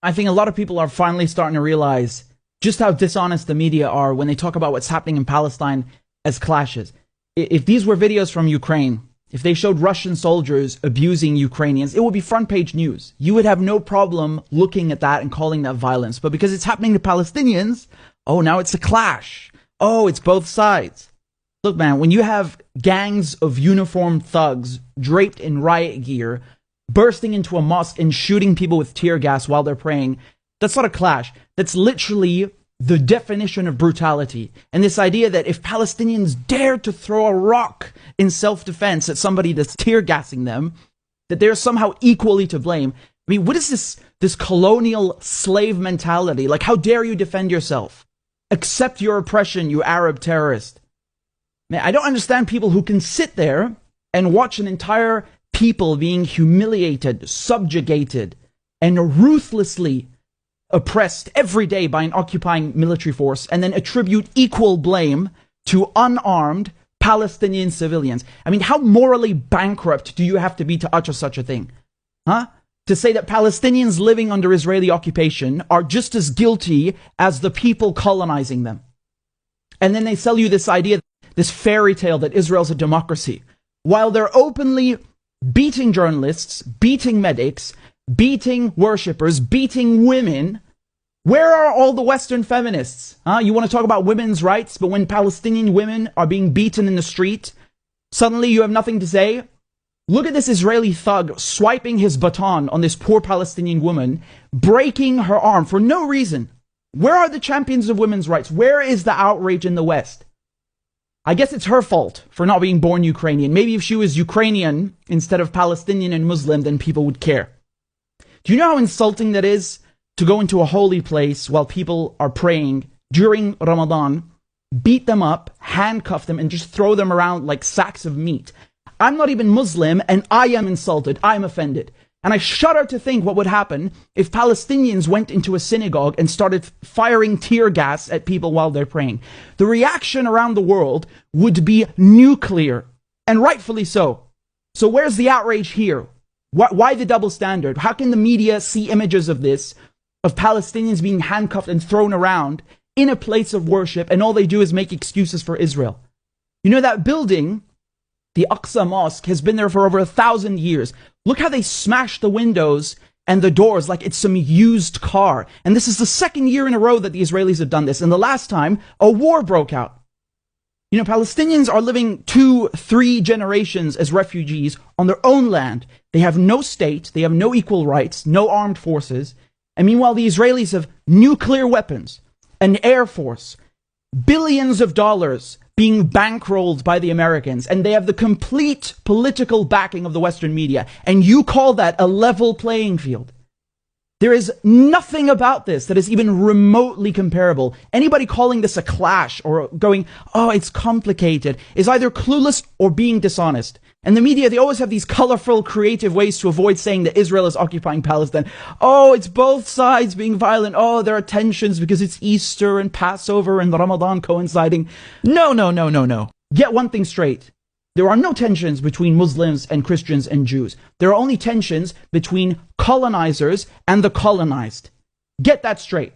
I think a lot of people are finally starting to realize just how dishonest the media are when they talk about what's happening in Palestine as clashes. If these were videos from Ukraine, if they showed Russian soldiers abusing Ukrainians, it would be front page news. You would have no problem looking at that and calling that violence. But because it's happening to Palestinians, oh, now it's a clash. Oh, it's both sides. Look, man, when you have gangs of uniformed thugs draped in riot gear bursting into a mosque and shooting people with tear gas while they're praying, that's not a clash. That's literally the definition of brutality. And this idea that if Palestinians dare to throw a rock in self-defense at somebody that's tear gassing them, that they're somehow equally to blame. I mean, what is this colonial slave mentality? Like, how dare you defend yourself? Accept your oppression, you Arab terrorist. Man, I don't understand people who can sit there and watch an entire people being humiliated, subjugated, and ruthlessly oppressed every day by an occupying military force, and then attribute equal blame to unarmed Palestinian civilians. I mean, how morally bankrupt do you have to be to utter such a thing? Huh? To say that Palestinians living under Israeli occupation are just as guilty as the people colonizing them. And then they sell you this idea, this fairy tale that Israel's a democracy, while they're openly beating journalists, beating medics, beating worshippers, beating women. Where are all the Western feminists? You want to talk about women's rights, but when Palestinian women are being beaten in the street, suddenly you have nothing to say? Look at this Israeli thug swiping his baton on this poor Palestinian woman, breaking her arm for no reason. Where are the champions of women's rights? Where is the outrage in the West? I guess it's her fault for not being born Ukrainian. Maybe if she was Ukrainian instead of Palestinian and Muslim, then people would care. Do you know how insulting that is to go into a holy place while people are praying during Ramadan, beat them up, handcuff them, and just throw them around like sacks of meat? I'm not even Muslim, and I am insulted. I'm offended. And I shudder to think what would happen if Palestinians went into a synagogue and started firing tear gas at people while they're praying. The reaction around the world would be nuclear, and rightfully so. So where's the outrage here? Why the double standard? How can the media see images of this, of Palestinians being handcuffed and thrown around in a place of worship, and all they do is make excuses for Israel? You know, that building, the Aqsa Mosque, has been there for over 1,000 years. Look how they smashed the windows and the doors like it's some used car. And this is the second year in a row that the Israelis have done this. And the last time, a war broke out. You know, Palestinians are living 2-3 generations as refugees on their own land. They have no state, they have no equal rights, no armed forces. And meanwhile, the Israelis have nuclear weapons, an air force, billions of dollars being bankrolled by the Americans, and they have the complete political backing of the Western media, and you call that a level playing field. There is nothing about this that is even remotely comparable. Anybody calling this a clash or going, oh, it's complicated, is either clueless or being dishonest. And the media, they always have these colorful, creative ways to avoid saying that Israel is occupying Palestine. Oh, it's both sides being violent. Oh, there are tensions because it's Easter and Passover and Ramadan coinciding. No. Get one thing straight. There are no tensions between Muslims and Christians and Jews. There are only tensions between colonizers and the colonized. Get that straight.